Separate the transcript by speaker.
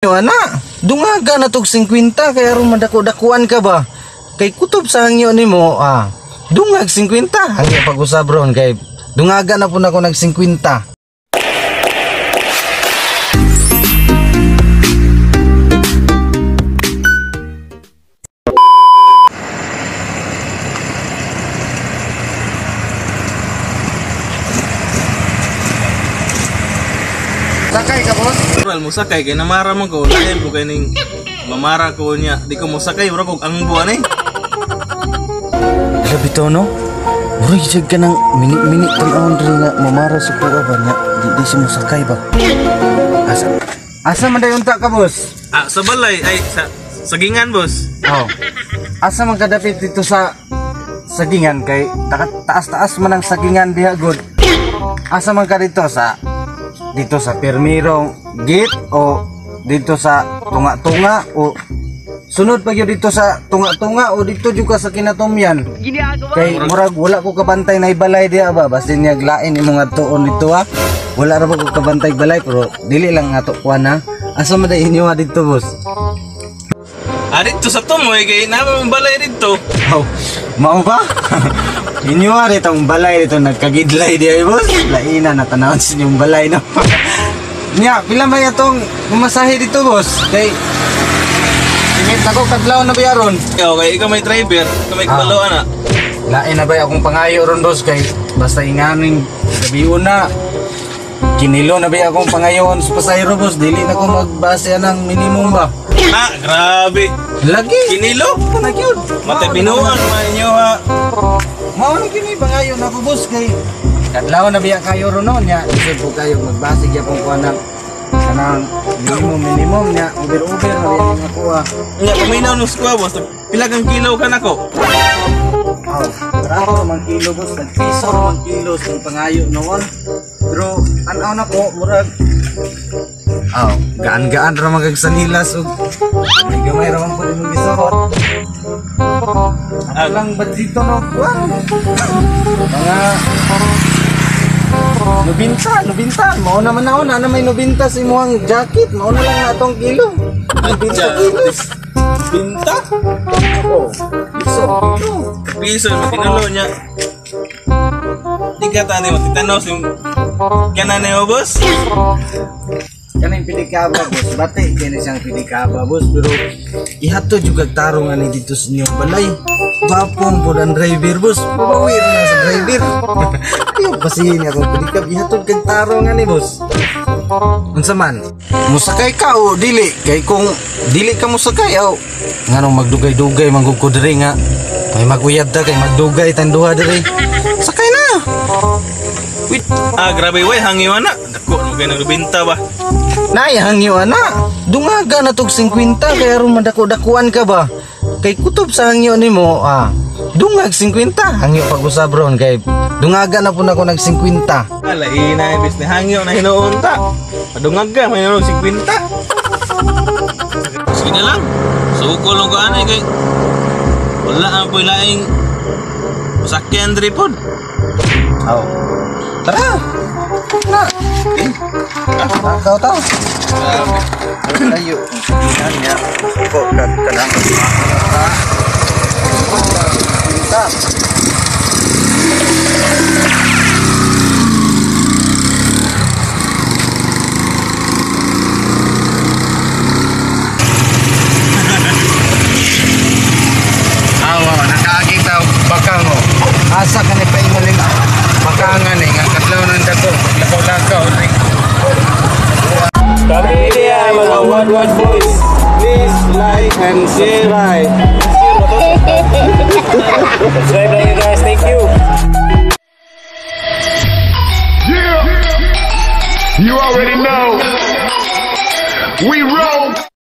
Speaker 1: Yo ana, dungaga na tog 50 kay aron madako-dakuan ka ba? Kay kutob sa hangyo nimo, dungag 50 hangyo pag-usab ron kay dungaga na pud ako nag 50.
Speaker 2: Sakay ka, boss?
Speaker 3: Well, musakay kay namara man ko lain po kay ning mamara ko niya. Di ko musakay ura kog ang buwan eh.
Speaker 1: Grabe to no? Murag jud ka nang minit-minit tan diri nga mamara sa kuha ba nya. Di si musakay ba? Asa man dayon ta ka, boss?
Speaker 3: Sa balay ay sa sagingan, boss.
Speaker 1: Oh. Asa man kadapit dito sa sagingan kay taas-taas man ang sagingan diha good. Asa man ka dito sa Permirong gate o dito sa tunga-tunga o sunod pa gyud dito sa tunga-tunga o dito juga sa Kinatumyan. Kay murag wala ko kabantay na ibalay diha ba basin niya glain imong adtuon dito ha. Wala ra ba ko kabantay balay pero dili lang ato kuan ha. Asa man day inyo dito, boss?
Speaker 3: Dito sa tumoy kay naman balay dito.
Speaker 1: Oh, mao ba? Inyo itong balay dito nagkagidlay diya, boss. Laina na tanawon sa inyong balay no. Nya, pila may atong mamasahe dito, boss? Kay ingit ako kadlaw na bayaron.
Speaker 3: Okay, ikaw may driver, ikaw may kabalo ana.
Speaker 1: Lain na ba akong pangayo ron, boss, kay basta inganing gabi una. Kinilo na ba akong pangayon sa pasahero, boss? Dili na ko magbase ng minimum ba?
Speaker 3: Grabe.
Speaker 1: Lagi.
Speaker 3: Kinilo?
Speaker 1: Nagyod.
Speaker 3: Mata binuan man inyo ha.
Speaker 1: Mao na kini pangayo na ko, boss, kay kadlaw na biya kayo ron no nya isod po kayo magbase gyud pong kuan kanang minimum nya over na biya nga kuha.
Speaker 3: Nya paminaw nus ko, boss. Pila kang kilo ka nako?
Speaker 1: Trabaho man kilo, boss, nagpiso man kilo sa pangayo noon. Pero an-aw na ko murag gaan-gaan ra magag sanilas ug gamay ra man pud imong gisuot. Ako lang badito no kuan. Mga nubinta, mao naman na may nubinta si muang jacket, mao na lang natong kilo. Nubinta kilos.
Speaker 3: Binta? Piso makinulo niya. Di ka tani mo titanos yung kanan niyo, boss.
Speaker 1: Kanang pinikaba, boss. Bate kaya siyang pinikaba, boss. Pero ihato juga tarong ani dito sa inyong balay. Bapong po ang driver, boss. Babawi na sa driver. Ayaw pasihin akong pinikab. Ihato kang tarong ani, boss. Unsa man? Musakay ka o dili? Kay kung dili ka musakay o nganong magdugay-dugay manggug ko diri nga. May maguyad ta kay magdugay tanduha diri. Sakay na.
Speaker 3: Wait, grabe way hangyo na. Dako no kay nagbinta ba?
Speaker 1: Nay hangyo ana. Dungaga na tog 50 kay aron madako-dakuan ka ba? Kay kutob sa hangyo nimo, dungag 50 hangyo pag-usab ron kay dungaga na pud ako nag 50.
Speaker 3: Laina ibis ni hangyo na hinuon ta. Padungag ka may nung 50. Sige na lang. Sukol ko anay kay wala ang poy laing sakyan diri pod.
Speaker 1: Tara. Na. Kau tahu. Ayo. Hanya kok kadang kita. Nakakita bakang mo. Asa ka ni paingaling bakangan nga kadlaw nang dako. Lakaw-lakaw ring.
Speaker 3: Kami dia mga one boys. Please like and share. Subscribe lang guys. Thank you.
Speaker 2: Yeah! You already know. We roll.